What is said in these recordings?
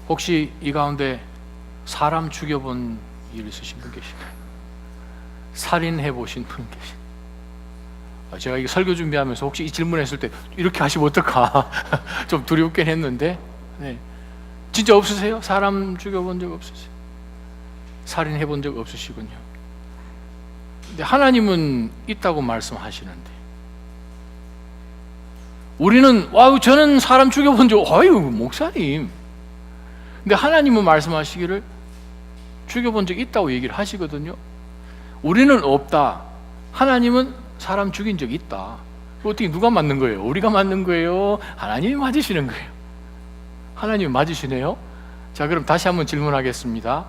혹시 이 가운데 사람 죽여본 일 있으신 분 계신가요? 살인해 보신 분 계신가요? 제가 이거 설교 준비하면서 혹시 이 질문했을 때 이렇게 하시면 어떡하 좀 두렵긴 했는데, 네. 진짜 없으세요? 사람 죽여본 적 없으세요? 살인해 본 적 없으시군요. 근데 하나님은 있다고 말씀하시는데, 우리는 와우 저는 사람 죽여본 적, 아유 목사님. 근데 하나님은 말씀하시기를 죽여본 적 있다고 얘기를 하시거든요. 우리는 없다. 하나님은 사람 죽인 적 있다. 어떻게 누가 맞는 거예요? 우리가 맞는 거예요? 하나님이 맞으시는 거예요? 하나님이 맞으시네요. 자, 그럼 다시 한번 질문하겠습니다.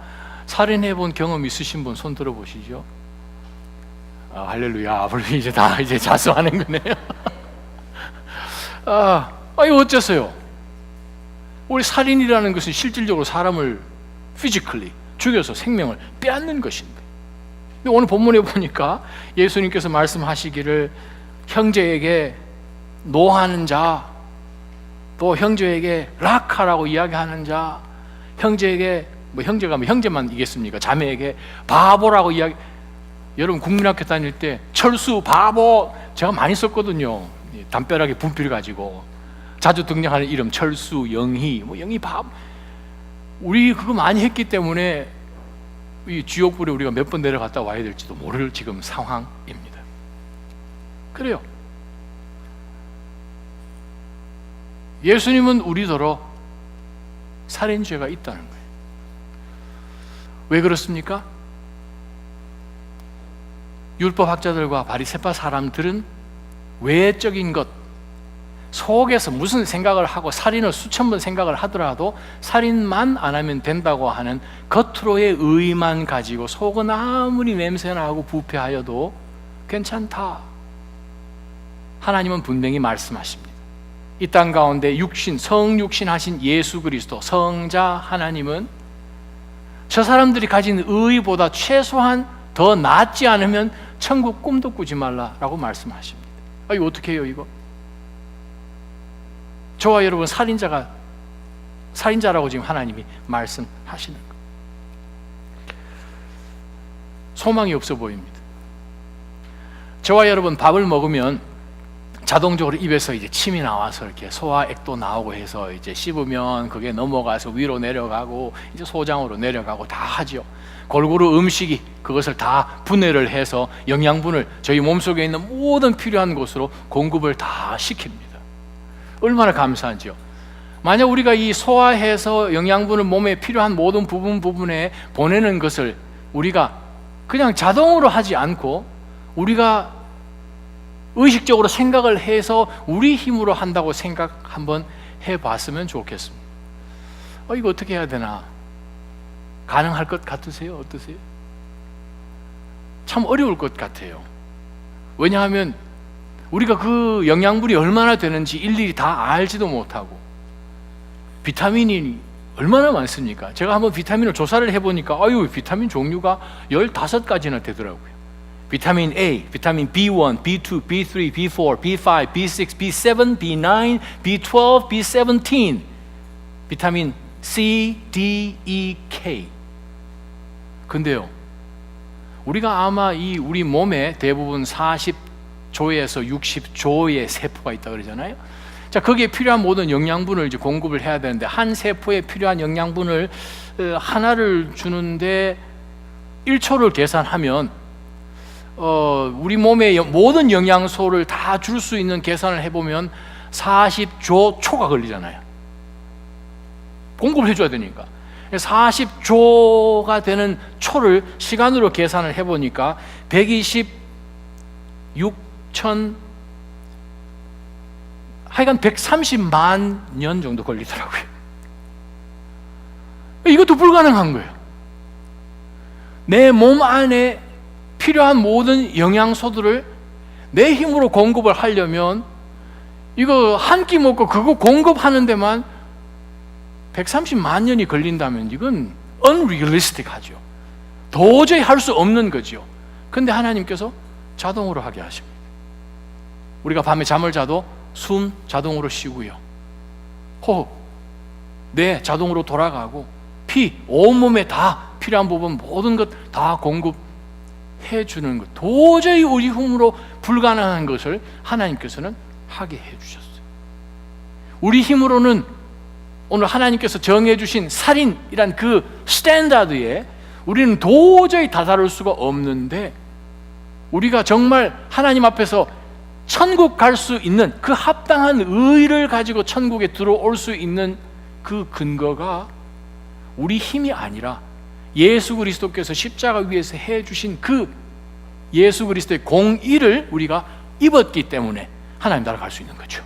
살인해 본 경험 있으신 분 손 들어 보시죠. 할렐루야. 앞으로 이제 다 이제 자수하는 거네요. 이거 어째서요? 우리 살인이라는 것은 실질적으로 사람을 physically 죽여서 생명을 빼앗는 것인데, 근데 오늘 본문에 보니까 예수님께서 말씀하시기를 형제에게 노하는 자, 또 형제에게 락하라고 이야기하는 자, 형제에게 형제가 형제만 이겠습니까? 자매에게 바보라고 이야기. 여러분 국민학교 다닐 때 철수, 바보 제가 많이 썼거든요. 담벼락에 분필 가지고 자주 등장하는 이름 철수, 영희, 영희 바보. 우리 그거 많이 했기 때문에 이 지옥불에 우리가 몇 번 내려갔다 와야 될지도 모를 지금 상황입니다. 그래요. 예수님은 우리더러 살인죄가 있다는 거예요. 왜 그렇습니까? 율법학자들과 바리새파 사람들은 외적인 것, 속에서 무슨 생각을 하고 살인을 수천 번 생각을 하더라도 살인만 안 하면 된다고 하는 겉으로의 의의만 가지고 속은 아무리 냄새나고 부패하여도 괜찮다. 하나님은 분명히 말씀하십니다. 이 땅 가운데 성육신 하신 예수 그리스도 성자 하나님은 저 사람들이 가진 의의보다 최소한 더 낫지 않으면 천국 꿈도 꾸지 말라라고 말씀하십니다. 이거 어떻게 해요 이거? 저와 여러분 살인자라고 지금 하나님이 말씀하시는 거. 소망이 없어 보입니다. 저와 여러분 밥을 먹으면 자동적으로 입에서 이제 침이 나와서 이렇게 소화액도 나오고 해서 이제 씹으면 그게 넘어가서 위로 내려가고 이제 소장으로 내려가고 다 하죠. 골고루 음식이 그것을 다 분해를 해서 영양분을 저희 몸속에 있는 모든 필요한 곳으로 공급을 다 시킵니다. 얼마나 감사하죠. 만약 우리가 이 소화해서 영양분을 몸에 필요한 모든 부분에 보내는 것을 우리가 그냥 자동으로 하지 않고 우리가 의식적으로 생각을 해서 우리 힘으로 한다고 생각 한번 해봤으면 좋겠습니다. 이거 어떻게 해야 되나? 가능할 것 같으세요? 어떠세요? 참 어려울 것 같아요. 왜냐하면 우리가 그 영양분이 얼마나 되는지 일일이 다 알지도 못하고, 비타민이 얼마나 많습니까? 제가 한번 비타민을 조사를 해보니까 비타민 종류가 15가지나 되더라고요. 비타민 A, 비타민 B1, B2, B3, B4, B5, B6, B7, B9, B12, B17, 비타민 C, D, E, K. 근데요, 우리가 아마 우리 몸에 대부분 40조에서 60조의 세포가 있다 그러잖아요. 자, 거기에 필요한 모든 영양분을 이제 공급을 해야 되는데, 한 세포에 필요한 영양분을 하나를 주는데 1초를 계산하면 우리 몸의 모든 영양소를 다 줄 수 있는 계산을 해보면 40조 초가 걸리잖아요. 공급을 해줘야 되니까. 40조가 되는 초를 시간으로 계산을 해보니까 126천, 하여간 130만 년 정도 걸리더라고요. 이것도 불가능한 거예요. 내 몸 안에 필요한 모든 영양소들을 내 힘으로 공급을 하려면 이거 한 끼 먹고 그거 공급하는 데만 130만 년이 걸린다면 이건 unrealistic 하죠. 도저히 할 수 없는 거죠. 근데 하나님께서 자동으로 하게 하십니다. 우리가 밤에 잠을 자도 숨 자동으로 쉬고요, 호흡 뇌 자동으로 돌아가고 피 온몸에 다 필요한 부분 모든 것 다 공급해 주는 것, 도저히 우리 힘으로 불가능한 것을 하나님께서는 하게 해주셨어요. 우리 힘으로는 오늘 하나님께서 정해주신 살인이란 그 스탠다드에 우리는 도저히 다다를 수가 없는데, 우리가 정말 하나님 앞에서 천국 갈 수 있는 그 합당한 의를 가지고 천국에 들어올 수 있는 그 근거가 우리 힘이 아니라 예수 그리스도께서 십자가 위에서 해주신 그 예수 그리스도의 공의를 우리가 입었기 때문에 하나님 나라 갈 수 있는 거죠.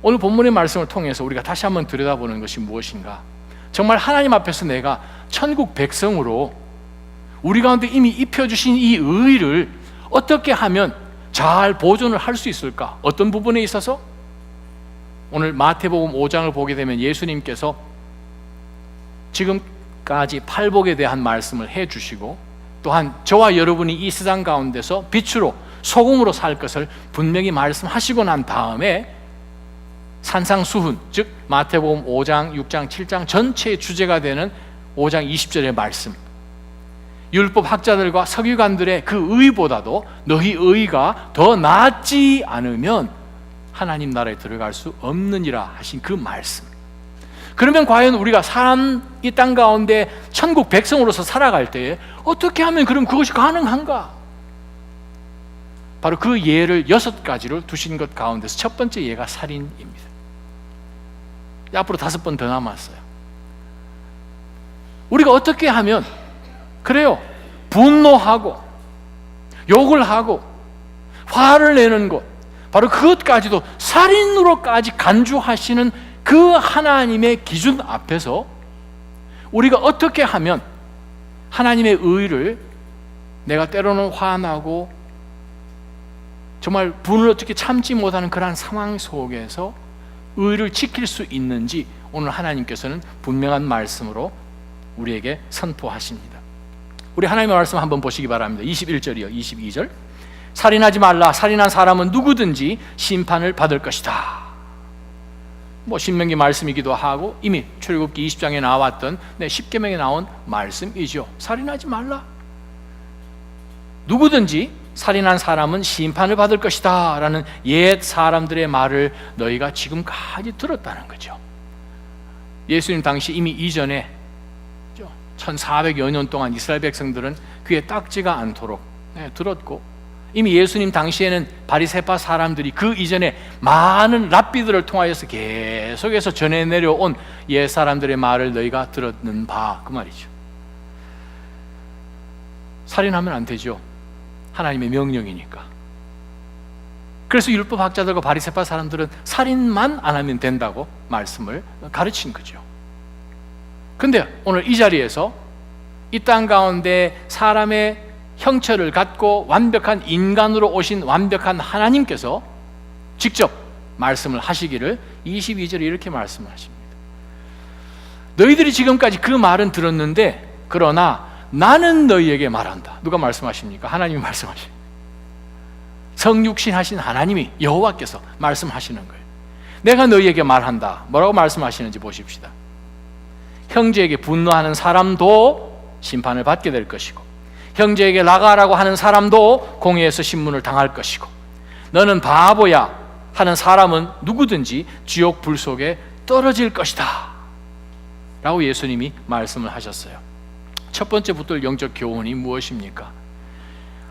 오늘 본문의 말씀을 통해서 우리가 다시 한번 들여다보는 것이 무엇인가? 정말 하나님 앞에서 내가 천국 백성으로 우리 가운데 이미 입혀주신 이 의를 어떻게 하면 잘 보존을 할 수 있을까? 어떤 부분에 있어서? 오늘 마태복음 5장을 보게 되면 예수님께서 지금까지 팔복에 대한 말씀을 해주시고, 또한 저와 여러분이 이 세상 가운데서 빛으로 소금으로 살 것을 분명히 말씀하시고 난 다음에 산상수훈, 즉 마태복음 5장, 6장, 7장 전체의 주제가 되는 5장 20절의 말씀, 율법 학자들과 서기관들의 그 의보다도 너희 의가 더 낫지 않으면 하나님 나라에 들어갈 수 없느니라 하신 그 말씀. 그러면 과연 우리가 이 땅 가운데 천국 백성으로서 살아갈 때에 어떻게 하면 그럼 그것이 가능한가? 바로 그 예를 6가지를 두신 것 가운데서 첫 번째 예가 살인입니다. 앞으로 5번 더 남았어요. 우리가 어떻게 하면, 그래요, 분노하고 욕을 하고 화를 내는 것, 바로 그것까지도 살인으로까지 간주하시는 그 하나님의 기준 앞에서 우리가 어떻게 하면 하나님의 의를, 내가 때로는 화나고 정말 분을 어떻게 참지 못하는 그러한 상황 속에서 의를 지킬 수 있는지 오늘 하나님께서는 분명한 말씀으로 우리에게 선포하십니다. 우리 하나님의 말씀 한번 보시기 바랍니다. 21절이요 22절. 살인하지 말라. 살인한 사람은 누구든지 심판을 받을 것이다. 신명기 말씀이기도 하고 이미 출애굽기 20장에 나왔던 10계명에 나온 말씀이죠. 살인하지 말라. 누구든지 살인한 사람은 심판을 받을 것이다 라는 옛 사람들의 말을 너희가 지금까지 들었다는 거죠. 예수님 당시 이미 이전에 1400여 년 동안 이스라엘 백성들은 귀에 딱지가 않도록 들었고, 이미 예수님 당시에는 바리새파 사람들이 그 이전에 많은 랍비들을 통하여서 계속해서 전해 내려온 옛 사람들의 말을 너희가 들었는 바, 그 말이죠. 살인하면 안 되죠. 하나님의 명령이니까. 그래서 율법학자들과 바리새파 사람들은 살인만 안 하면 된다고 말씀을 가르친 거죠. 근데 오늘 이 자리에서 이 땅 가운데 사람의 형체를 갖고 완벽한 인간으로 오신 완벽한 하나님께서 직접 말씀을 하시기를 22절에 이렇게 말씀을 하십니다. 너희들이 지금까지 그 말은 들었는데 그러나 나는 너희에게 말한다. 누가 말씀하십니까? 하나님이 말씀하십니다. 성육신 하신 하나님이, 여호와께서 말씀하시는 거예요. 내가 너희에게 말한다. 뭐라고 말씀하시는지 보십시다. 형제에게 분노하는 사람도 심판을 받게 될 것이고, 형제에게 나가라고 하는 사람도 공회에서 신문을 당할 것이고, 너는 바보야 하는 사람은 누구든지 지옥 불 속에 떨어질 것이다 라고 예수님이 말씀을 하셨어요. 첫 번째 붙들 영적 교훈이 무엇입니까?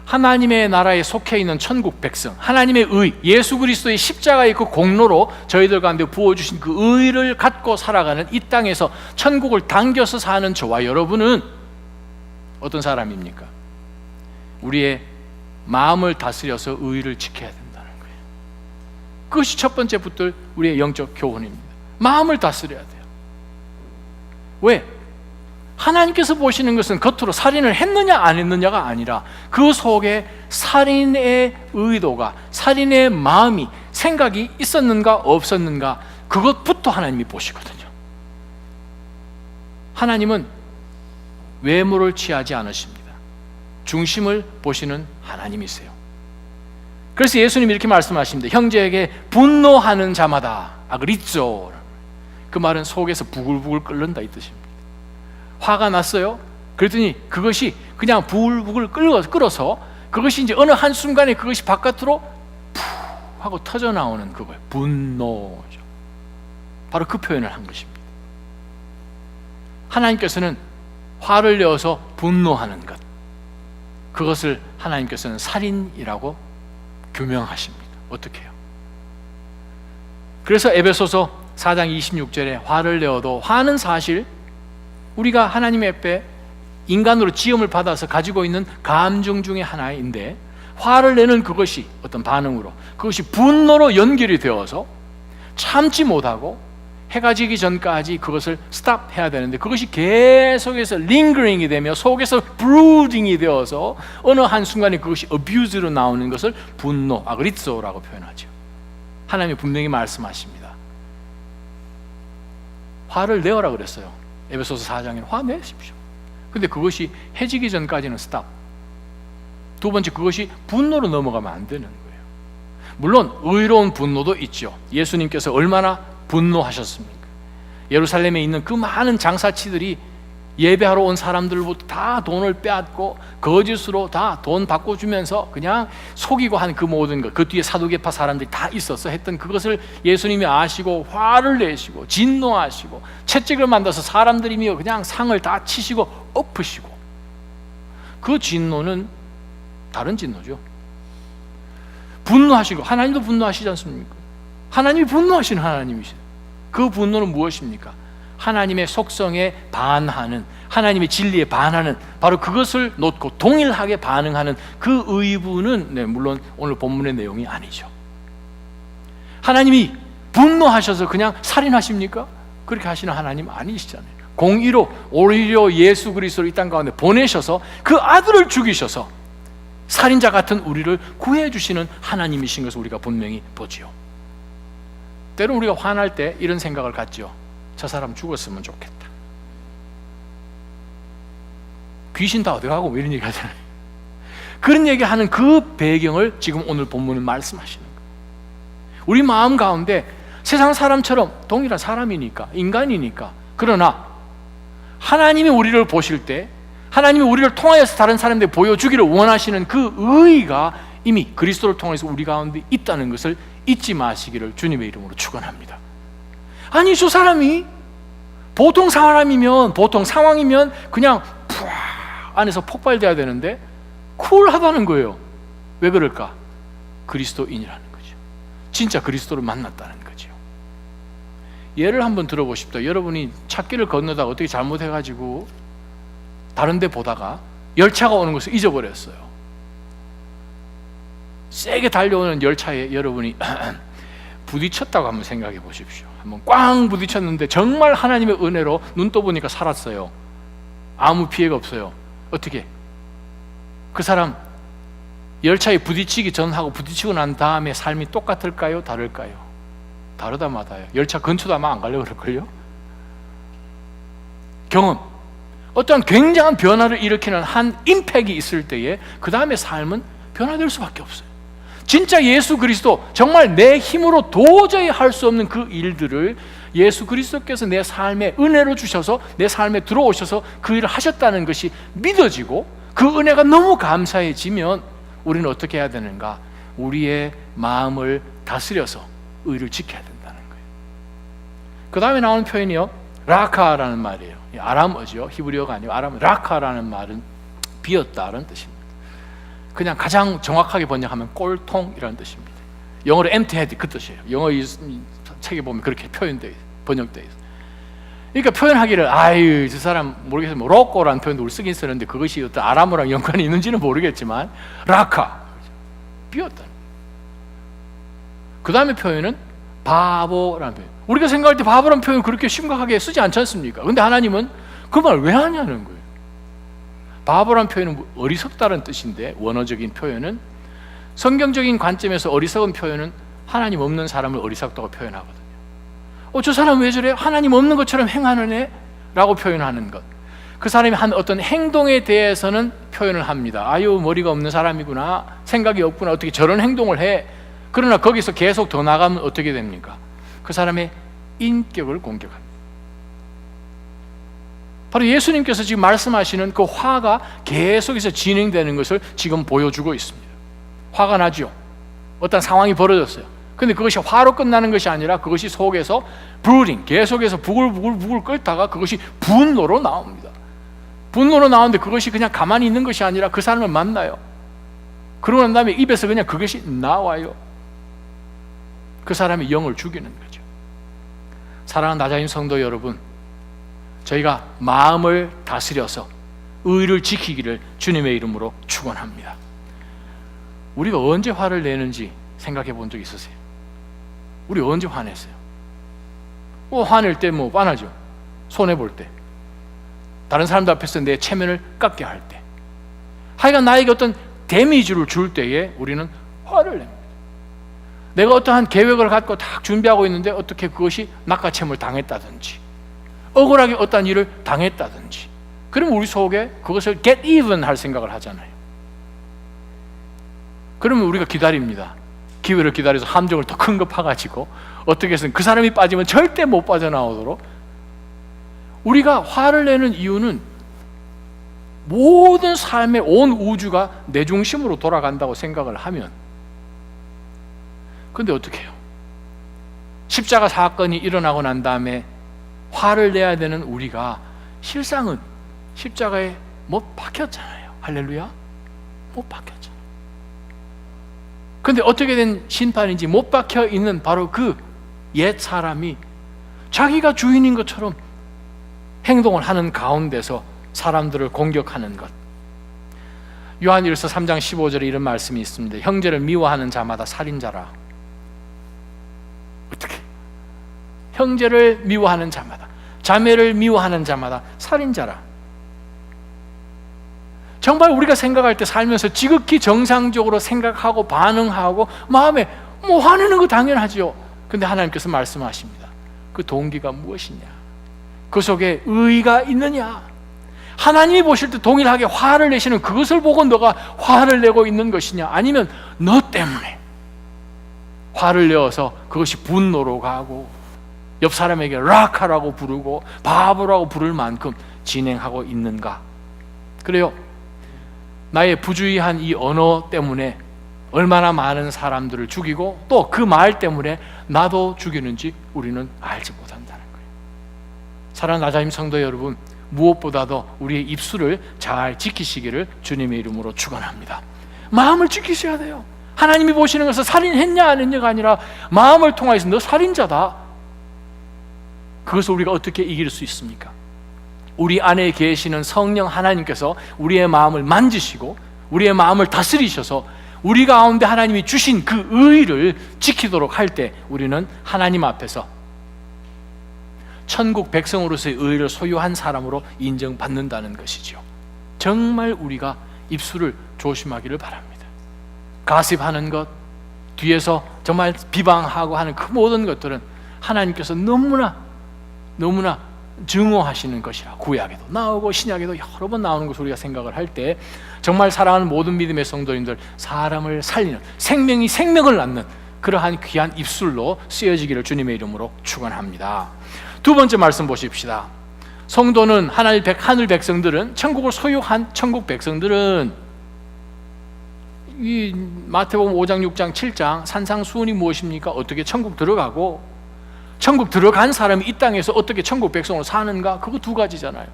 하나님의 나라에 속해 있는 천국 백성, 하나님의 의, 예수 그리스도의 십자가의 그 공로로 저희들 가운데 부어주신 그 의를 갖고 살아가는 이 땅에서 천국을 당겨서 사는 저와 여러분은 어떤 사람입니까? 우리의 마음을 다스려서 의를 지켜야 된다는 거예요. 그것이 첫 번째 붙들 우리의 영적 교훈입니다. 마음을 다스려야 돼요. 왜? 하나님께서 보시는 것은 겉으로 살인을 했느냐 안 했느냐가 아니라 그 속에 살인의 의도가, 살인의 마음이, 생각이 있었는가 없었는가, 그것부터 하나님이 보시거든요. 하나님은 외모를 취하지 않으십니다. 중심을 보시는 하나님이세요. 그래서 예수님이 이렇게 말씀하십니다. 형제에게 분노하는 자마다, 아그리조, 그 말은 속에서 부글부글 끓는다 이 뜻입니다. 화가 났어요. 그랬더니 그것이 그냥 부글부글 끓어서 그것이 이제 어느 한순간에 그것이 바깥으로 푸 하고 터져 나오는 그거예요. 분노죠. 바로 그 표현을 한 것입니다. 하나님께서는 화를 내어서 분노하는 것, 그것을 하나님께서는 살인이라고 규명하십니다. 어떻게 해요? 그래서 에베소서 4장 26절에 화를 내어도, 화는 사실 우리가 하나님 앞에 인간으로 지음을 받아서 가지고 있는 감정 중에 하나인데, 화를 내는 그것이 어떤 반응으로, 그것이 분노로 연결이 되어서 참지 못하고 해가 지기 전까지 그것을 스탑해야 되는데, 그것이 계속해서 링거링이 되며 속에서 브루딩이 되어서 어느 한순간에 그것이 어뷰즈로 나오는 것을 분노, 아그리츠오라고 표현하죠. 하나님이 분명히 말씀하십니다. 화를 내어라 그랬어요. 에베소서 4장에 화내십시오. 근데 그것이 해지기 전까지는 스탑. 두 번째, 그것이 분노로 넘어가면 안 되는 거예요. 물론 의로운 분노도 있죠. 예수님께서 얼마나 분노하셨습니까? 예루살렘에 있는 그 많은 장사치들이 예배하러 온 사람들부터 다 돈을 빼앗고 거짓으로 다 돈 바꿔주면서 그냥 속이고 한 그 모든 것, 그 뒤에 사두개파 사람들이 다 있어서 했던 그것을 예수님이 아시고 화를 내시고 진노하시고 채찍을 만들어서 사람들이며 그냥 상을 다 치시고 엎으시고, 그 진노는 다른 진노죠. 분노하시고, 하나님도 분노하시지 않습니까? 하나님이 분노하시는 하나님이시죠. 그 분노는 무엇입니까? 하나님의 속성에 반하는, 하나님의 진리에 반하는, 바로 그것을 놓고 동일하게 반응하는 그 의분은 물론 오늘 본문의 내용이 아니죠. 하나님이 분노하셔서 그냥 살인하십니까? 그렇게 하시는 하나님 아니시잖아요. 공의로 오히려 예수 그리스도를 이 땅 가운데 보내셔서 그 아들을 죽이셔서 살인자 같은 우리를 구해주시는 하나님이신 것을 우리가 분명히 보지요. 때로는 우리가 화날 때 이런 생각을 갖죠. 저 사람 죽었으면 좋겠다. 귀신 다 어디 가고 뭐 이런 얘기 하잖아요. 그런 얘기하는 그 배경을 지금 오늘 본문은 말씀하시는 거예요. 우리 마음 가운데 세상 사람처럼 동일한 사람이니까, 인간이니까, 그러나 하나님이 우리를 보실 때 하나님이 우리를 통하여서 다른 사람들에 보여주기를 원하시는 그 의의가 이미 그리스도를 통해서 우리 가운데 있다는 것을 잊지 마시기를 주님의 이름으로 축원합니다. 아니, 저 사람이 보통 사람이면, 보통 상황이면 그냥 푸아 안에서 폭발돼야 되는데 쿨하다는 거예요. 왜 그럴까? 그리스도인이라는 거죠. 진짜 그리스도를 만났다는 거죠. 예를 한번 들어보십시오. 여러분이 찾길을 건너다가 어떻게 잘못해가지고 다른 데 보다가 열차가 오는 것을 잊어버렸어요. 세게 달려오는 열차에 여러분이 부딪혔다고 한번 생각해 보십시오. 한번 꽝 부딪혔는데 정말 하나님의 은혜로 눈 떠보니까 살았어요. 아무 피해가 없어요. 어떻게? 그 사람 열차에 부딪히기 전하고 부딪히고 난 다음에 삶이 똑같을까요? 다를까요? 다르다 마다요. 열차 근처도 아마 안 가려고 그럴걸요? 경험, 어떠한 굉장한 변화를 일으키는 한 임팩이 있을 때에 그 다음에 삶은 변화될 수밖에 없어요. 진짜 예수 그리스도, 정말 내 힘으로 도저히 할 수 없는 그 일들을 예수 그리스도께서 내 삶에 은혜로 주셔서 내 삶에 들어오셔서 그 일을 하셨다는 것이 믿어지고 그 은혜가 너무 감사해지면 우리는 어떻게 해야 되는가? 우리의 마음을 다스려서 의를 지켜야 된다는 거예요. 그 다음에 나오는 표현이요, 라카라는 말이에요. 아람어죠. 히브리어가 아니고 아람. 라카라는 말은 비었다라는 뜻입니다. 그냥 가장 정확하게 번역하면 꼴통이라는 뜻입니다. 영어로 empty head 그 뜻이에요. 영어 책에 보면 그렇게 번역되어 있어요. 그러니까 표현하기를 아유 저 사람 모르겠어요. 뭐 로꼬라는 표현도 우리 쓰긴 쓰는데 그것이 어떤 아람어랑 연관이 있는지는 모르겠지만 라카, 비었다. 그 다음에 표현은 바보라는 표현. 우리가 생각할 때 바보라는 표현 그렇게 심각하게 쓰지 않지 않습니까? 근데 하나님은 그 말 왜 하냐는 거예요. 바보란 표현은 어리석다는 뜻인데, 원어적인 표현은 성경적인 관점에서 어리석은 표현은 하나님 없는 사람을 어리석다고 표현하거든요. 저 사람 왜 저래? 하나님 없는 것처럼 행하는 애? 라고 표현하는 것. 그 사람이 한 어떤 행동에 대해서는 표현을 합니다. 아유 머리가 없는 사람이구나, 생각이 없구나, 어떻게 저런 행동을 해. 그러나 거기서 계속 더 나가면 어떻게 됩니까? 그 사람의 인격을 공격합니다. 바로 예수님께서 지금 말씀하시는 그 화가 계속해서 진행되는 것을 지금 보여주고 있습니다. 화가 나죠. 어떤 상황이 벌어졌어요. 근데 그것이 화로 끝나는 것이 아니라 그것이 속에서 브루딩, 계속해서 부글부글 끓다가 그것이 분노로 나옵니다. 분노로 나오는데 그것이 그냥 가만히 있는 것이 아니라 그 사람을 만나요. 그러고 난 다음에 입에서 그냥 그것이 나와요. 그 사람의 영을 죽이는 거죠. 사랑하는 나자임 성도 여러분, 저희가 마음을 다스려서 의를 지키기를 주님의 이름으로 축원합니다. 우리가 언제 화를 내는지 생각해 본 적 있으세요? 우리 언제 화냈어요? 화낼 때 빤하죠. 손해볼 때, 다른 사람들 앞에서 내 체면을 깎게 할 때, 하여간 나에게 어떤 데미지를 줄 때에 우리는 화를 냅니다. 내가 어떠한 계획을 갖고 딱 준비하고 있는데 어떻게 그것이 낚아채물 당했다든지, 억울하게 어떠한 일을 당했다든지, 그러면 우리 속에 그것을 get even 할 생각을 하잖아요. 그러면 우리가 기다립니다. 기회를 기다려서 함정을 더 큰 거 파가지고 어떻게 해서든 그 사람이 빠지면 절대 못 빠져나오도록. 우리가 화를 내는 이유는 모든 삶의 온 우주가 내 중심으로 돌아간다고 생각을 하면, 근데 어떻게 해요? 십자가 사건이 일어나고 난 다음에 화를 내야 되는 우리가 실상은 십자가에 못 박혔잖아요. 할렐루야. 못 박혔잖아요. 근데 어떻게 된 심판인지 못 박혀 있는 바로 그 옛 사람이 자기가 주인인 것처럼 행동을 하는 가운데서 사람들을 공격하는 것. 요한일서 3장 15절에 이런 말씀이 있습니다. 형제를 미워하는 자마다 살인자라. 어떻게? 형제를 미워하는 자마다, 자매를 미워하는 자마다 살인자라. 정말 우리가 생각할 때 살면서 지극히 정상적으로 생각하고 반응하고 마음에 화내는 거 당연하죠. 근데 하나님께서 말씀하십니다. 그 동기가 무엇이냐? 그 속에 의의가 있느냐? 하나님이 보실 때 동일하게 화를 내시는 그것을 보고 너가 화를 내고 있는 것이냐? 아니면 너 때문에 화를 내어서 그것이 분노로 가고 옆 사람에게 락하라고 부르고 바보라고 부를 만큼 진행하고 있는가? 그래요. 나의 부주의한 이 언어 때문에 얼마나 많은 사람들을 죽이고 또 그 말 때문에 나도 죽이는지 우리는 알지 못한다는 거예요. 사랑하는 나자임 성도 여러분, 무엇보다도 우리의 입술을 잘 지키시기를 주님의 이름으로 축원합니다. 마음을 지키셔야 돼요. 하나님이 보시는 것은 살인했냐 안 했냐가 아니라 마음을 통해서 너 살인자다. 그것을 우리가 어떻게 이길 수 있습니까? 우리 안에 계시는 성령 하나님께서 우리의 마음을 만지시고 우리의 마음을 다스리셔서 우리 가운데 하나님이 주신 그 의의를 지키도록 할 때 우리는 하나님 앞에서 천국 백성으로서의 의의를 소유한 사람으로 인정받는다는 것이죠. 정말 우리가 입술을 조심하기를 바랍니다. 가십하는 것, 뒤에서 정말 비방하고 하는 그 모든 것들은 하나님께서 너무나 증오하시는 것이라. 구약에도 나오고 신약에도 여러 번 나오는 것을 우리가 생각을 할 때 정말 사랑하는 모든 믿음의 성도님들, 사람을 살리는, 생명이 생명을 낳는 그러한 귀한 입술로 쓰여지기를 주님의 이름으로 축원합니다. 두 번째 말씀 보십시다. 성도는 하늘 백성들은, 천국을 소유한 천국 백성들은 이 마태복음 5장 6장 7장 산상수훈이 무엇입니까? 어떻게 천국 들어가고 천국 들어간 사람이 이 땅에서 어떻게 천국 백성으로 사는가? 그거 두 가지잖아요.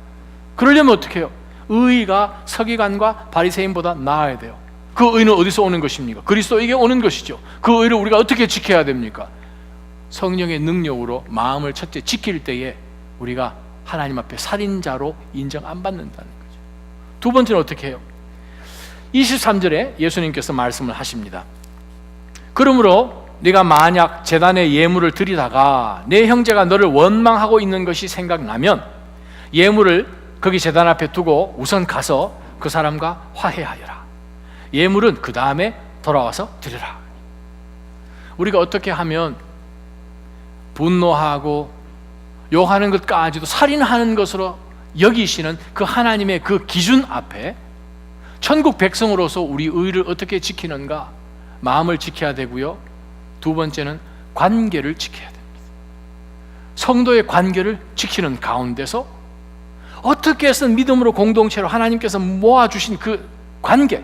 그러려면 어떻게 해요? 의의가 서기관과 바리새인보다 나아야 돼요. 그 의는 어디서 오는 것입니까? 그리스도에게 오는 것이죠. 그 의를 우리가 어떻게 지켜야 됩니까? 성령의 능력으로 마음을 첫째 지킬 때에 우리가 하나님 앞에 살인자로 인정 안 받는다는 거죠. 두 번째는 어떻게 해요? 23절에 예수님께서 말씀을 하십니다. 그러므로 네가 만약 제단에 예물을 드리다가 내 형제가 너를 원망하고 있는 것이 생각나면 예물을 거기 제단 앞에 두고 우선 가서 그 사람과 화해하여라. 예물은 그 다음에 돌아와서 드리라. 우리가 어떻게 하면 분노하고 욕하는 것까지도 살인하는 것으로 여기시는 그 하나님의 그 기준 앞에 천국 백성으로서 우리 의를 어떻게 지키는가? 마음을 지켜야 되고요. 두 번째는 관계를 지켜야 됩니다. 성도의 관계를 지키는 가운데서 어떻게 해서든 믿음으로 공동체로 하나님께서 모아주신 그 관계,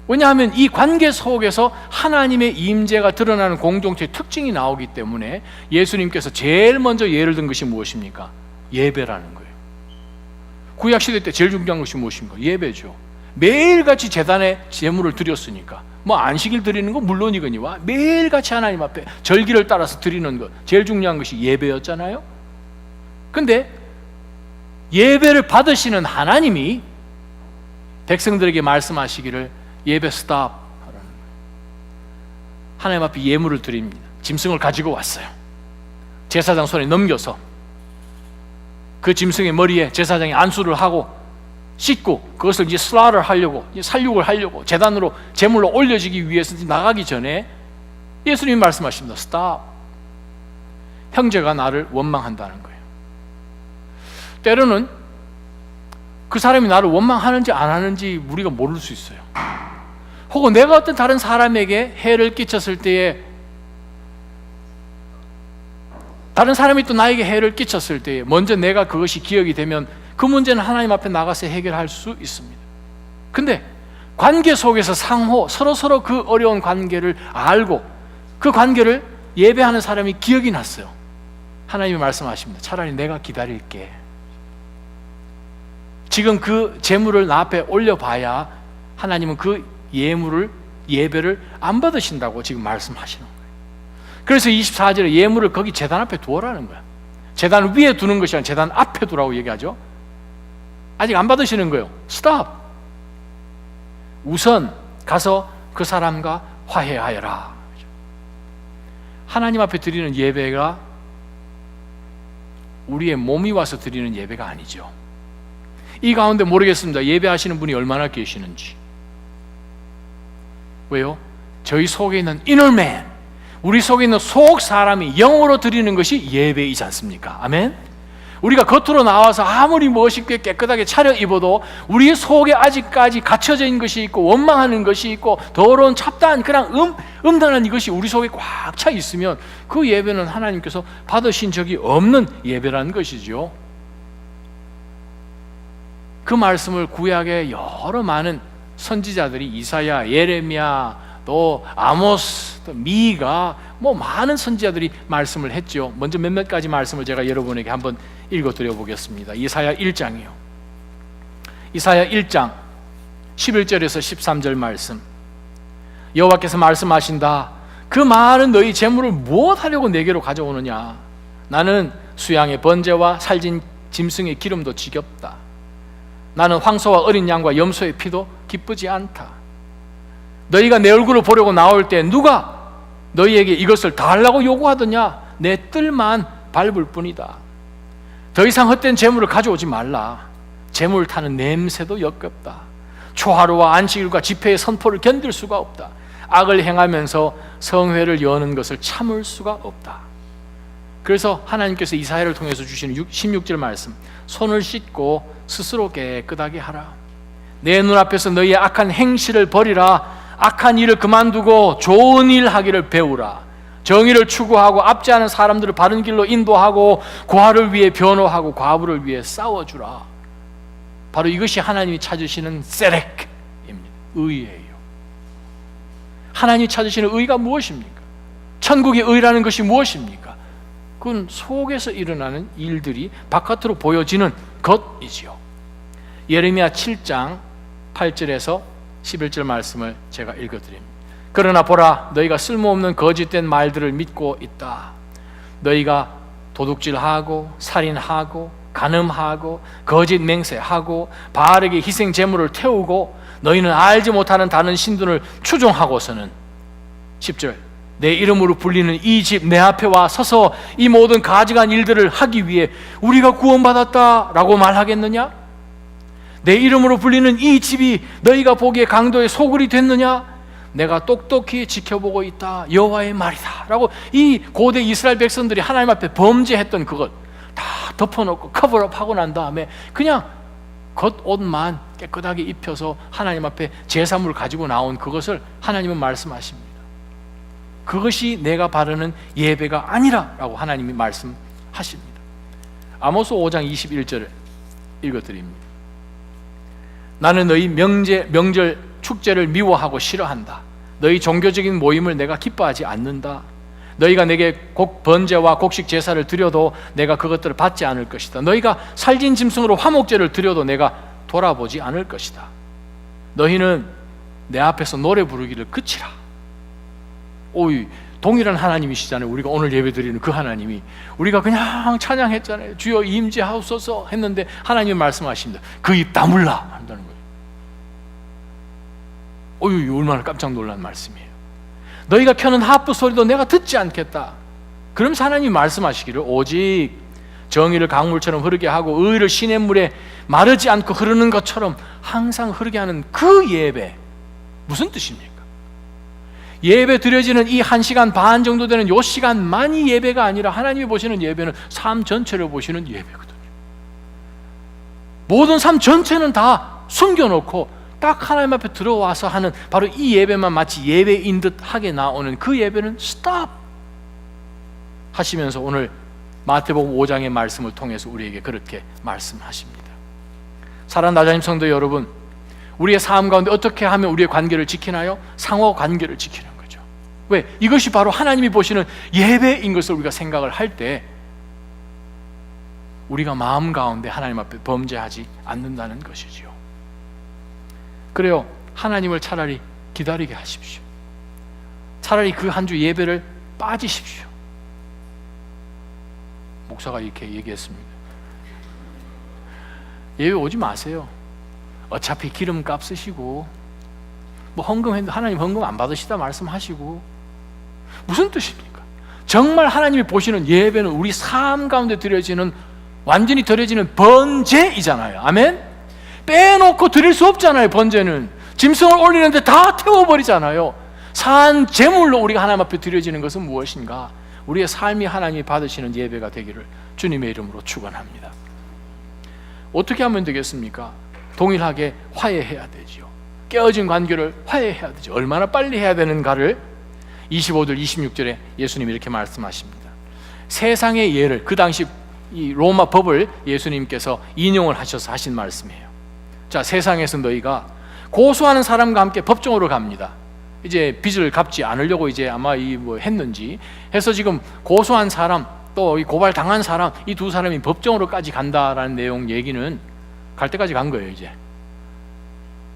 왜냐하면 이 관계 속에서 하나님의 임재가 드러나는 공동체의 특징이 나오기 때문에 예수님께서 제일 먼저 예를 든 것이 무엇입니까? 예배라는 거예요. 구약시대 때 제일 중요한 것이 무엇입니까? 예배죠. 매일같이 제단에 제물을 드렸으니까 뭐 안식일 드리는 거 물론이거니와 매일같이 하나님 앞에 절기를 따라서 드리는 것, 제일 중요한 것이 예배였잖아요. 근데 예배를 받으시는 하나님이 백성들에게 말씀하시기를 예배 스탑 하라는 거예요. 하나님 앞에 예물을 드립니다. 짐승을 가지고 왔어요. 제사장 손에 넘겨서 그 짐승의 머리에 제사장이 안수를 하고 씻고 그것을 이제 슬라를 하려고, 살육을 하려고 제단으로 제물로 올려지기 위해서 나가기 전에 예수님이 말씀하십니다. 스탑. 형제가 나를 원망한다는 거예요. 때로는 그 사람이 나를 원망하는지 안 하는지 우리가 모를 수 있어요. 혹은 내가 어떤 다른 사람에게 해를 끼쳤을 때에, 다른 사람이 또 나에게 해를 끼쳤을 때에 먼저 내가 그것이 기억이 되면 그 문제는 하나님 앞에 나가서 해결할 수 있습니다. 근데 관계 속에서 상호 서로 그 어려운 관계를 알고 그 관계를 예배하는 사람이 기억이 났어요. 하나님이 말씀하십니다. 차라리 내가 기다릴게. 지금 그 제물을 나 앞에 올려봐야 하나님은 그 예배를 안 받으신다고 지금 말씀하시는 거예요. 그래서 24절에 예물을 거기 제단 앞에 두어라는 거야. 제단 위에 두는 것이 아니라 제단 앞에 두라고 얘기하죠. 아직 안 받으시는 거예요. 스탑. 우선 가서 그 사람과 화해하여라. 하나님 앞에 드리는 예배가 우리의 몸이 와서 드리는 예배가 아니죠. 이 가운데 모르겠습니다. 예배하시는 분이 얼마나 계시는지. 왜요? 저희 속에 있는 innerman, 우리 속에 있는 속 사람이 영으로 드리는 것이 예배이지 않습니까? 아멘? 우리가 겉으로 나와서 아무리 멋있게 깨끗하게 차려입어도 우리 속에 아직까지 갇혀져 있는 것이 있고 원망하는 것이 있고 더러운 잡다한 그냥 음란한 이것이 우리 속에 꽉 차 있으면 그 예배는 하나님께서 받으신 적이 없는 예배라는 것이죠. 그 말씀을 구약의 여러 많은 선지자들이 이사야, 예레미야, 또 아모스, 또 미가 뭐 많은 선지자들이 말씀을 했죠. 먼저 몇몇 가지 말씀을 제가 여러분에게 한번 읽어드려 보겠습니다. 이사야 1장이요. 이사야 1장 11절에서 13절 말씀. 여호와께서 말씀하신다. 그 많은 너희 재물을 무엇하려고 내게로 가져오느냐? 나는 수양의 번제와 살진 짐승의 기름도 지겹다. 나는 황소와 어린 양과 염소의 피도 기쁘지 않다. 너희가 내 얼굴을 보려고 나올 때 누가 너희에게 이것을 달라고 요구하더냐? 내 뜰만 밟을 뿐이다. 더 이상 헛된 재물을 가져오지 말라. 재물 타는 냄새도 역겹다. 초하루와 안식일과 집회의 선포를 견딜 수가 없다. 악을 행하면서 성회를 여는 것을 참을 수가 없다. 그래서 하나님께서 이사야를 통해서 주시는 16절 말씀, 손을 씻고 스스로 깨끗하게 하라. 내 눈앞에서 너희의 악한 행실을 버리라. 악한 일을 그만두고 좋은 일 하기를 배우라. 정의를 추구하고 앞지하는 사람들을 바른 길로 인도하고 고아를 위해 변호하고 과부를 위해 싸워주라. 바로 이것이 하나님이 찾으시는 세렉입니다. 의예요. 하나님이 찾으시는 의가 무엇입니까? 천국의 의라는 것이 무엇입니까? 그건 속에서 일어나는 일들이 바깥으로 보여지는 것이지요. 예레미야 7장 8절에서 11절 말씀을 제가 읽어드립니다. 그러나 보라, 너희가 쓸모없는 거짓된 말들을 믿고 있다. 너희가 도둑질하고 살인하고 간음하고 거짓 맹세하고 바알에게 희생 제물을 태우고 너희는 알지 못하는 다른 신들을 추종하고서는 10절 내 이름으로 불리는 이 집 내 앞에 와 서서 이 모든 가증한 일들을 하기 위해 우리가 구원받았다라고 말하겠느냐? 내 이름으로 불리는 이 집이 너희가 보기에 강도의 소굴이 됐느냐? 내가 똑똑히 지켜보고 있다. 여호와의 말이다 라고 이 고대 이스라엘 백성들이 하나님 앞에 범죄했던 그것 다 덮어놓고 커버업하고 난 다음에 그냥 겉옷만 깨끗하게 입혀서 하나님 앞에 제사물을 가지고 나온 그것을 하나님은 말씀하십니다. 그것이 내가 바르는 예배가 아니라 라고 하나님이 말씀하시는 말씀하십니다. 아모스 5장 21절을 읽어드립니다. 나는 너희 명절 축제를 미워하고 싫어한다. 너희 종교적인 모임을 내가 기뻐하지 않는다. 너희가 내게 번제와 곡식 제사를 드려도 내가 그것들을 받지 않을 것이다. 너희가 살진 짐승으로 화목제를 드려도 내가 돌아보지 않을 것이다. 너희는 내 앞에서 노래 부르기를 그치라. 오이, 동일한 하나님이시잖아요. 우리가 오늘 예배드리는 그 하나님이. 우리가 그냥 찬양했잖아요. 주여 임재하옵소서 했는데 하나님이 말씀하십니다. 그 입 다물라 한다는 거예요. 어이, 얼마나 깜짝 놀란 말씀이에요. 너희가 켜는 하프 소리도 내가 듣지 않겠다. 그러면서 하나님이 말씀하시기를 오직 정의를 강물처럼 흐르게 하고 의를 시냇물에 마르지 않고 흐르는 것처럼 항상 흐르게 하는 그 예배. 무슨 뜻입니까? 예배 드려지는 이 1시간 반 정도 되는 이 시간만이 예배가 아니라 하나님이 보시는 예배는 삶 전체를 보시는 예배거든요. 모든 삶 전체는 다 숨겨놓고 딱 하나님 앞에 들어와서 하는 바로 이 예배만 마치 예배인 듯 하게 나오는 그 예배는 스탑 하시면서 오늘 마태복음 5장의 말씀을 통해서 우리에게 그렇게 말씀하십니다. 사랑하는 나자님 성도 여러분, 우리의 삶 가운데 어떻게 하면 우리의 관계를 지키나요? 상호 관계를 지키는 거죠. 왜? 이것이 바로 하나님이 보시는 예배인 것을 우리가 생각을 할 때 우리가 마음 가운데 하나님 앞에 범죄하지 않는다는 것이지요. 그래요. 하나님을 차라리 기다리게 하십시오. 차라리 그 한 주 예배를 빠지십시오. 목사가 이렇게 얘기했습니다. 예배 오지 마세요. 어차피 기름값 쓰시고 뭐 헌금했는데 하나님 헌금 안 받으시다 말씀하시고 무슨 뜻입니까? 정말 하나님이 보시는 예배는 우리 삶 가운데 드려지는 완전히 드려지는 번제이잖아요. 아멘? 빼놓고 드릴 수 없잖아요. 번제는 짐승을 올리는데 다 태워버리잖아요. 산 제물로 우리가 하나님 앞에 드려지는 것은 무엇인가? 우리의 삶이 하나님이 받으시는 예배가 되기를 주님의 이름으로 축원합니다. 어떻게 하면 되겠습니까? 동일하게 화해해야 되죠. 깨어진 관계를 화해해야 되죠. 얼마나 빨리 해야 되는가를 25절 26절에 예수님이 이렇게 말씀하십니다. 세상의 예를, 그 당시 이 로마 법을 예수님께서 인용을 하셔서 하신 말씀이에요. 자, 세상에서 너희가 고소하는 사람과 함께 법정으로 갑니다. 이제 빚을 갚지 않으려고 이제 아마 했는지 해서 지금 고소한 사람 또 이 고발 당한 사람, 이 두 사람이 법정으로까지 간다라는 내용 얘기는 갈 때까지 간 거예요. 이제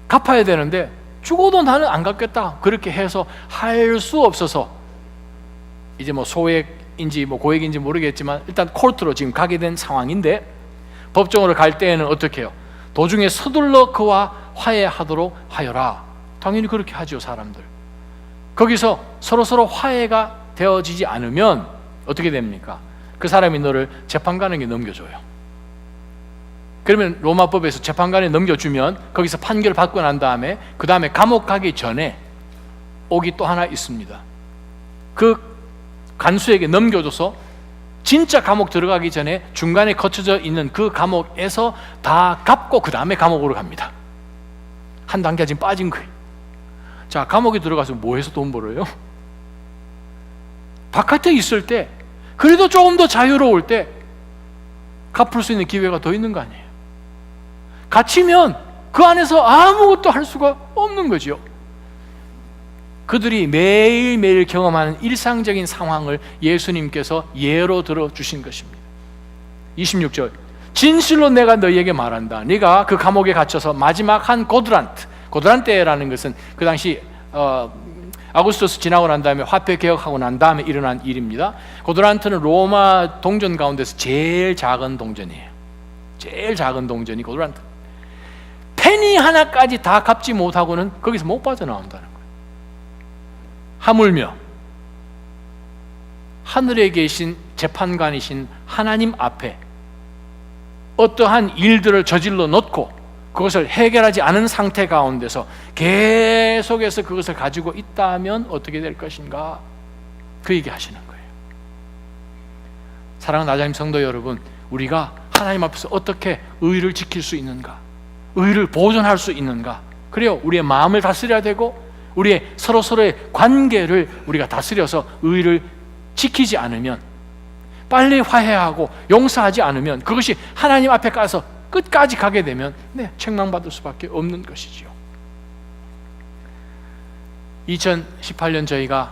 갚아야 되는데 죽어도 나는 안 갚겠다 그렇게 해서 할 수 없어서 이제 소액인지 고액인지 모르겠지만 일단 코르트로 지금 가게 된 상황인데 법정으로 갈 때에는 어떻게 해요? 도중에 서둘러 그와 화해하도록 하여라. 당연히 그렇게 하죠. 사람들 거기서 서로 화해가 되어지지 않으면 어떻게 됩니까? 그 사람이 너를 재판관에게 넘겨줘요. 그러면 로마법에서 재판관에 넘겨주면 거기서 판결 받고 난 다음에 그 다음에 감옥 가기 전에 옥이 또 하나 있습니다. 그 간수에게 넘겨줘서 진짜 감옥 들어가기 전에 중간에 거쳐져 있는 그 감옥에서 다 갚고 그 다음에 감옥으로 갑니다. 한 단계 지금 빠진 거예요. 자, 감옥에 들어가서 뭐 해서 돈 벌어요? 바깥에 있을 때 그래도 조금 더 자유로울 때 갚을 수 있는 기회가 더 있는 거 아니에요? 갇히면 그 안에서 아무것도 할 수가 없는 거죠. 그들이 매일매일 경험하는 일상적인 상황을 예수님께서 예로 들어주신 것입니다. 26절 진실로 내가 너희에게 말한다. 네가 그 감옥에 갇혀서 마지막 한 고드란테라는 것은 그 당시 아구스토스 지나고 난 다음에 화폐 개혁하고 난 다음에 일어난 일입니다. 고드란테는 로마 동전 가운데서 제일 작은 동전이에요. 제일 작은 동전이 고드란테. 페니 하나까지 다 갚지 못하고는 거기서 못 빠져나온다는 거예요. 하물며 하늘에 계신 재판관이신 하나님 앞에 어떠한 일들을 저질러 놓고 그것을 해결하지 않은 상태 가운데서 계속해서 그것을 가지고 있다면 어떻게 될 것인가? 그 얘기 하시는 거예요. 사랑하는 나자님 성도 여러분, 우리가 하나님 앞에서 어떻게 의를 지킬 수 있는가? 의를 보존할 수 있는가? 그래요. 우리의 마음을 다스려야 되고 우리의 서로의 관계를 우리가 다스려서 의를 지키지 않으면 빨리 화해하고 용서하지 않으면, 그것이 하나님 앞에 가서 끝까지 가게 되면 책망받을 수밖에 없는 것이지요. 2018년 저희가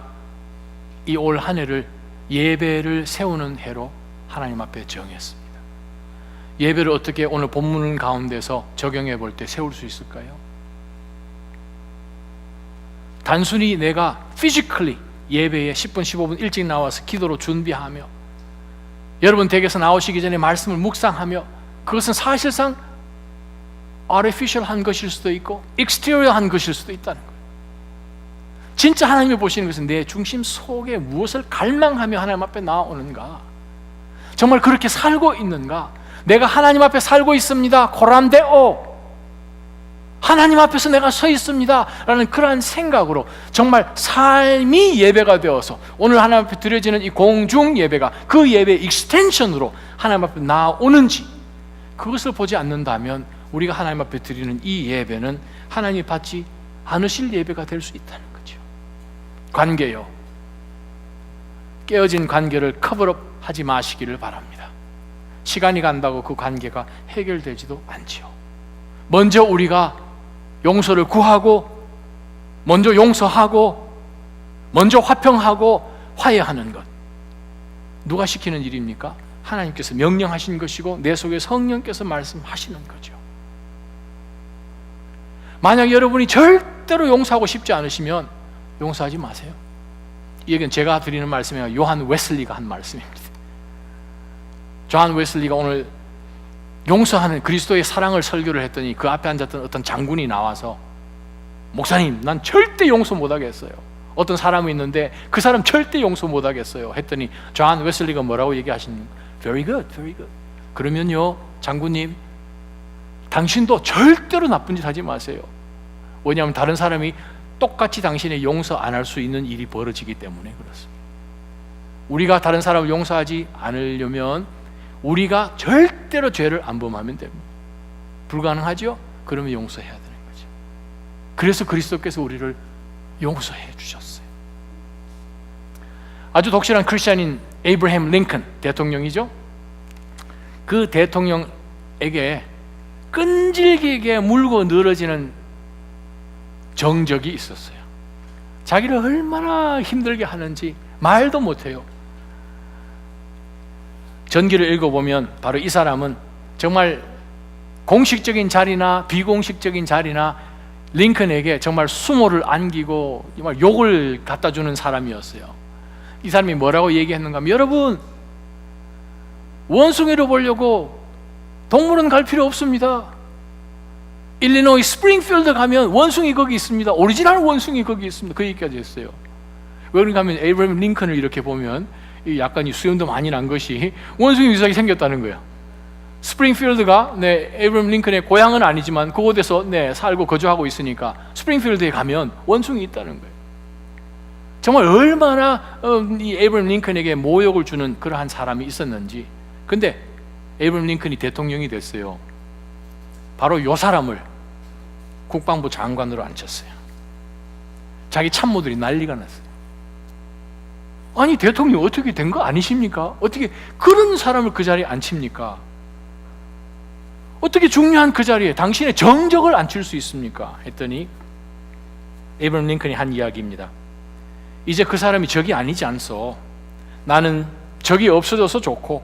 이 올 한 해를 예배를 세우는 해로 하나님 앞에 정했습니다. 예배를 어떻게 오늘 본문 가운데서 적용해 볼 때 세울 수 있을까요? 단순히 내가 physically 예배에 10분, 15분 일찍 나와서 기도로 준비하며, 여러분 댁에서 나오시기 전에 말씀을 묵상하며, 그것은 사실상 artificial한 것일 수도 있고 exterior한 것일 수도 있다는 거예요. 진짜 하나님이 보시는 것은 내 중심 속에 무엇을 갈망하며 하나님 앞에 나오는가, 정말 그렇게 살고 있는가. 내가 하나님 앞에 살고 있습니다, 코람데오, 하나님 앞에서 내가 서 있습니다 라는 그러한 생각으로 정말 삶이 예배가 되어서 오늘 하나님 앞에 드려지는 이 공중 예배가 그 예배의 익스텐션으로 하나님 앞에 나오는지, 그것을 보지 않는다면 우리가 하나님 앞에 드리는 이 예배는 하나님이 받지 않으실 예배가 될 수 있다는 거죠. 관계요, 깨어진 관계를 커버업 하지 마시기를 바랍니다. 시간이 간다고 그 관계가 해결되지도 않지요. 먼저 우리가 용서를 구하고, 먼저 용서하고, 먼저 화평하고 화해하는 것, 누가 시키는 일입니까? 하나님께서 명령하신 것이고 내 속에 성령께서 말씀하시는 거죠. 만약 여러분이 절대로 용서하고 싶지 않으시면 용서하지 마세요. 이 얘기는 제가 드리는 말씀이 아니라 요한 웨슬리가 한 말씀입니다. 요한 웨슬리가 오늘 용서하는 그리스도의 사랑을 설교를 했더니 그 앞에 앉았던 어떤 장군이 나와서, 목사님, 난 절대 용서 못하겠어요. 어떤 사람이 있는데 그 사람 절대 용서 못하겠어요 했더니 요한 웨슬리가 뭐라고 얘기하시는, Very good, very good. 그러면요, 장군님, 당신도 절대로 나쁜 짓 하지 마세요. 왜냐하면 다른 사람이 똑같이 당신의 용서 안 할 수 있는 일이 벌어지기 때문에 그렇습니다. 우리가 다른 사람을 용서하지 않으려면 우리가 절대로 죄를 안 범하면 됩니다. 불가능하죠? 그러면 용서해야 되는 거죠. 그래서 그리스도께서 우리를 용서해 주셨어요. 아주 독실한 크리스찬인 에이브러햄 링컨 대통령이죠. 그 대통령에게 끈질기게 물고 늘어지는 정적이 있었어요. 자기를 얼마나 힘들게 하는지 말도 못해요. 전기를 읽어보면 바로 이 사람은 정말 공식적인 자리나 비공식적인 자리나 링컨에게 정말 수모를 안기고 정말 욕을 갖다 주는 사람이었어요. 이 사람이 뭐라고 얘기했는가 하면, 여러분, 원숭이를 보려고 동물원 갈 필요 없습니다. 일리노이 스프링필드 가면 원숭이 거기 있습니다. 오리지널 원숭이 거기 있습니다. 그 얘기까지 했어요. 왜 그런가 하면 에이브러햄 링컨을 이렇게 보면 약간 수염도 많이 난 것이 원숭이 유사하게 생겼다는 거예요. 스프링필드가 에이브러햄 링컨의 고향은 아니지만 그곳에서 살고 거주하고 있으니까 스프링필드에 가면 원숭이 있다는 거예요. 정말 얼마나 이 에이브러햄 링컨에게 모욕을 주는 그러한 사람이 있었는지. 근데 에이브러햄 링컨이 대통령이 됐어요. 바로 요 사람을 국방부 장관으로 앉혔어요. 자기 참모들이 난리가 났어요. 아니, 대통령 어떻게 된 거 아니십니까? 어떻게 그런 사람을 그 자리에 앉힙니까? 어떻게 중요한 그 자리에 당신의 정적을 앉힐 수 있습니까? 했더니 에이브러햄 링컨이 한 이야기입니다. 이제 그 사람이 적이 아니지 않소. 나는 적이 없어져서 좋고,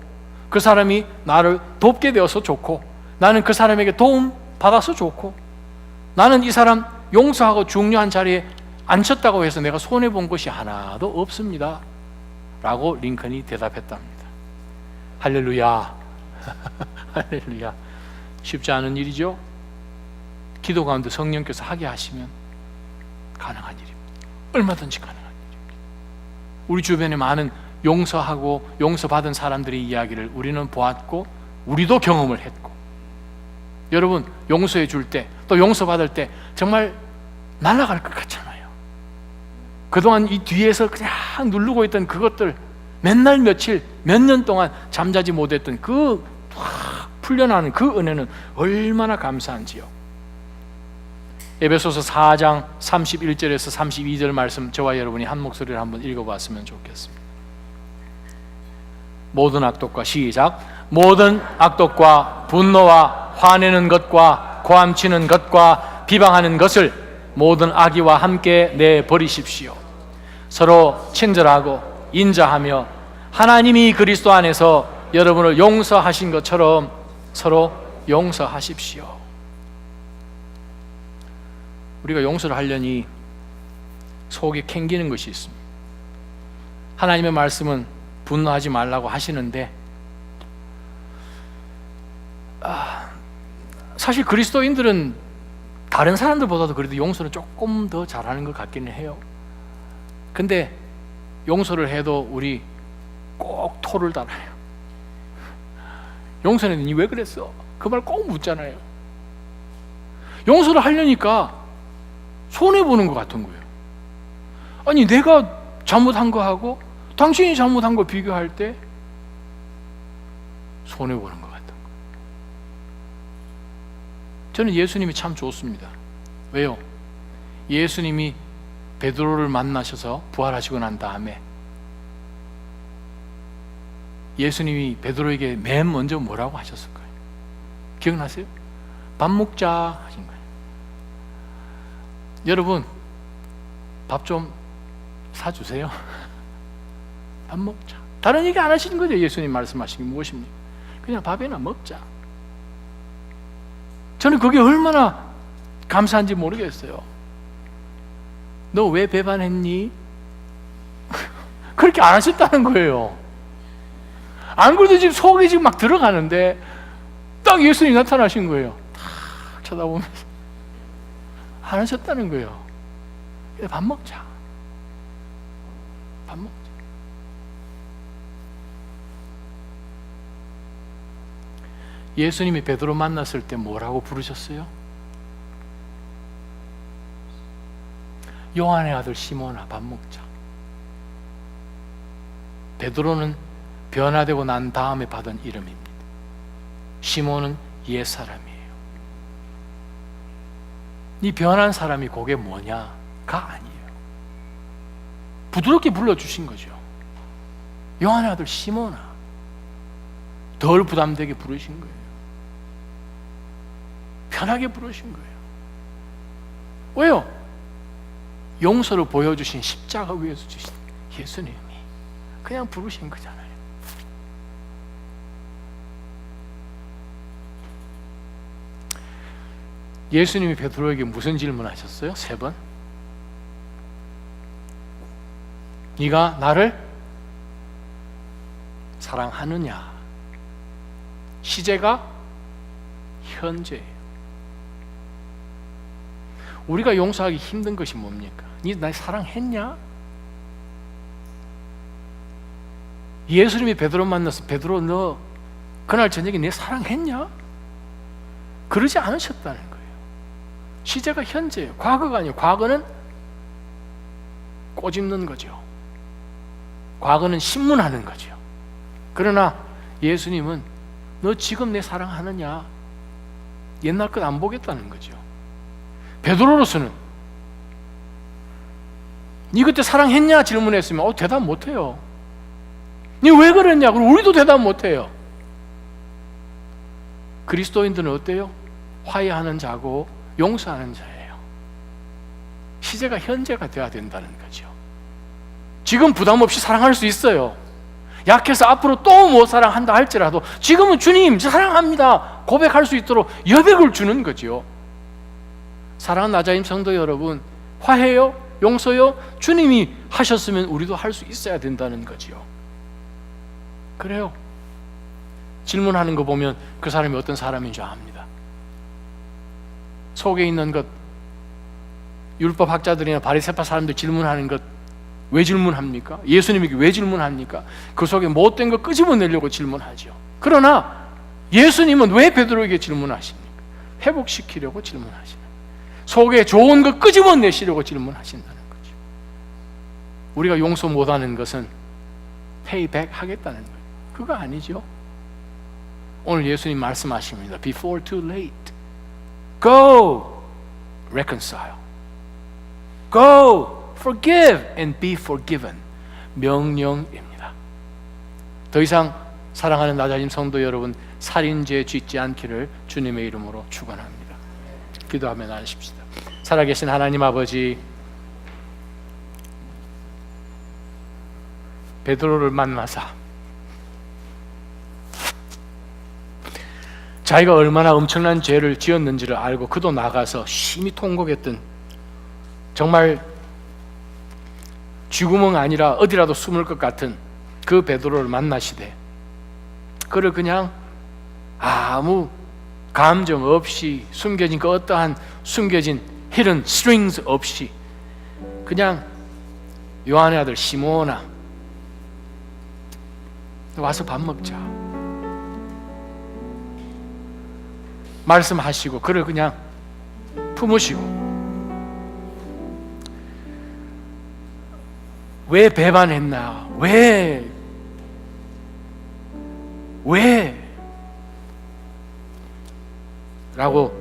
그 사람이 나를 돕게 되어서 좋고, 나는 그 사람에게 도움 받아서 좋고, 나는 이 사람 용서하고 중요한 자리에 앉혔다고 해서 내가 손해본 것이 하나도 없습니다 라고 링컨이 대답했답니다. 할렐루야. 할렐루야. 쉽지 않은 일이죠. 기도 가운데 성령께서 하게 하시면 가능한 일입니다. 얼마든지 가능한 일입니다. 우리 주변에 많은 용서하고 용서받은 사람들의 이야기를 우리는 보았고 우리도 경험을 했고, 여러분, 용서해 줄 때 또 용서받을 때 정말 날아갈 것 같잖아요. 그동안 이 뒤에서 그냥 누르고 있던 그것들, 맨날 며칠 몇 년 동안 잠자지 못했던 그 풀려나는 그 은혜는 얼마나 감사한지요. 에베소서 4장 31절에서 32절 말씀, 저와 여러분이 한 목소리를 한번 읽어봤으면 좋겠습니다. 모든 악독과 시작. 모든 악독과 분노와 화내는 것과 고함치는 것과 비방하는 것을 모든 악의와 함께 내버리십시오. 서로 친절하고 인자하며 하나님이 그리스도 안에서 여러분을 용서하신 것처럼 서로 용서하십시오. 우리가 용서를 하려니 속이 캥기는 것이 있습니다. 하나님의 말씀은 분노하지 말라고 하시는데 사실 그리스도인들은 다른 사람들보다도 그래도 용서는 조금 더 잘하는 것 같기는 해요. 근데 용서를 해도 우리 꼭 토를 달아요. 용서는 니 왜 그랬어? 그 말 꼭 묻잖아요. 용서를 하려니까 손해보는 것 같은 거예요. 아니 내가 잘못한 거하고 당신이 잘못한 거 비교할 때 손해보는 것 같은 거예요. 저는 예수님이 참 좋습니다. 왜요? 예수님이 베드로를 만나셔서 부활하시고 난 다음에 예수님이 베드로에게 맨 먼저 뭐라고 하셨을까요? 기억나세요? 밥 먹자 하신 거예요. 여러분 밥 좀 사주세요. 밥 먹자. 다른 얘기 안 하시는 거죠. 예수님 말씀하신 게 무엇입니까? 그냥 밥이나 먹자. 저는 그게 얼마나 감사한지 모르겠어요. 너 왜 배반했니? 그렇게 안 하셨다는 거예요. 안 그래도 지금 속에 지금 막 들어가는데 딱 예수님이 나타나신 거예요. 탁 쳐다보면서 안 하셨다는 거예요. 밥 먹자. 밥 먹자. 예수님이 베드로 만났을 때 뭐라고 부르셨어요? 요한의 아들 시몬아, 밥 먹자. 베드로는 변화되고 난 다음에 받은 이름입니다. 시몬은 옛사람이에요. 이 변한 사람이 그게 뭐냐가 아니에요. 부드럽게 불러주신 거죠. 요한의 아들 시몬아, 덜 부담되게 부르신 거예요. 편하게 부르신 거예요. 왜요? 용서를 보여주신 십자가 위에서 주신 예수님이 그냥 부르신 거잖아요. 예수님이 베드로에게 무슨 질문하셨어요? 3번. 네가 나를 사랑하느냐? 시제가 현재예요. 우리가 용서하기 힘든 것이 뭡니까? 네 날 사랑했냐? 예수님이 베드로 만나서 베드로 너 그날 저녁에 내 사랑했냐? 그러지 않으셨다는 거예요. 시제가 현재예요. 과거가 아니에요. 과거는 꼬집는 거죠. 과거는 신문하는 거죠. 그러나 예수님은 너 지금 내 사랑하느냐? 옛날 것 안 보겠다는 거죠. 베드로로서는 네 그때 사랑했냐 질문했으면 대답 못해요. 네 왜 그랬냐? 그럼 우리도 대답 못해요. 그리스도인들은 어때요? 화해하는 자고 용서하는 자예요. 시제가 현재가 돼야 된다는 거죠. 지금 부담 없이 사랑할 수 있어요. 약해서 앞으로 또 못 사랑한다 할지라도 지금은 주님 사랑합니다 고백할 수 있도록 여백을 주는 거죠. 사랑하는 나자임 성도 여러분, 화해요? 용서요? 주님이 하셨으면 우리도 할 수 있어야 된다는 거지요. 그래요. 질문하는 거 보면 그 사람이 어떤 사람인 줄 압니다. 속에 있는 것, 율법 학자들이나 바리새파 사람들 질문하는 것 왜 질문합니까? 예수님에게 왜 질문합니까? 그 속에 못된 거 끄집어내려고 질문하죠. 그러나 예수님은 왜 베드로에게 질문하십니까? 회복시키려고 질문하시는, 속에 좋은 거 끄집어내시려고 질문하신다는 거죠. 우리가 용서 못하는 것은 페이백 하겠다는 거예요. 그거 아니죠. 오늘 예수님 말씀하십니다. Before too late, go reconcile, go forgive and be forgiven. 명령입니다. 더 이상 사랑하는 나자림 성도 여러분, 살인죄 짓지 않기를 주님의 이름으로 축원합니다. 기도하며 나누십시다. 살아계신 하나님 아버지, 베드로를 만나사 자기가 얼마나 엄청난 죄를 지었는지를 알고 그도 나가서 심히 통곡했던, 정말 쥐구멍 아니라 어디라도 숨을 것 같은 그 베드로를 만나시되 그를 그냥 아무 감정 없이, 숨겨진 그 어떠한 숨겨진 hidden strings 없이 그냥 요한의 아들 시몬아, 와서 밥 먹자 말씀하시고 그를 그냥 품으시고, 왜 배반했나, 왜 라고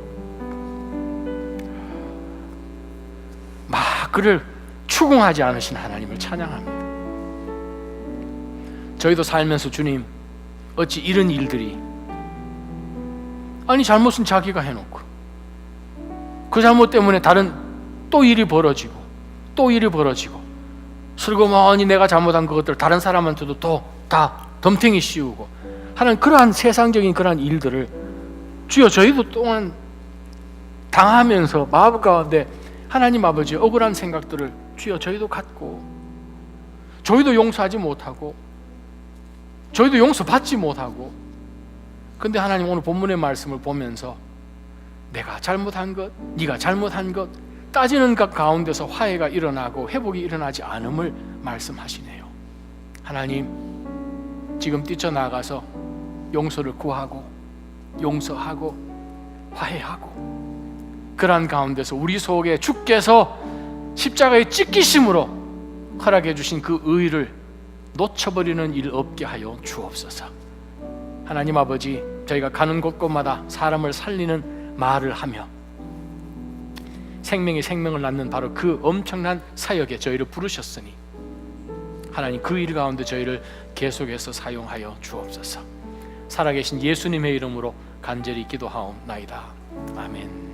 막 그를 추궁하지 않으신 하나님을 찬양합니다. 저희도 살면서 주님, 어찌 이런 일들이, 아니 잘못은 자기가 해놓고 그 잘못 때문에 다른 또 일이 벌어지고 또 일이 벌어지고, 슬그머니 내가 잘못한 그것들 다른 사람한테도 또 다 덤탱이 씌우고 하는 그러한 세상적인 그러한 일들을 주여 저희도 또한 당하면서 마음 가운데 하나님 아버지 억울한 생각들을 주여 저희도 갖고, 저희도 용서하지 못하고 저희도 용서받지 못하고, 근데 하나님 오늘 본문의 말씀을 보면서 내가 잘못한 것, 네가 잘못한 것 따지는 것 가운데서 화해가 일어나고 회복이 일어나지 않음을 말씀하시네요. 하나님, 지금 뛰쳐나가서 용서를 구하고 용서하고 화해하고, 그러한 가운데서 우리 속에 주께서 십자가의 찢기심으로 허락해 주신 그 의를 놓쳐버리는 일 없게 하여 주옵소서. 하나님 아버지, 저희가 가는 곳곳마다 사람을 살리는 말을 하며 생명이 생명을 낳는 바로 그 엄청난 사역에 저희를 부르셨으니 하나님 그 일 가운데 저희를 계속해서 사용하여 주옵소서. 살아계신 예수님의 이름으로 간절히 기도하옵나이다. 아멘.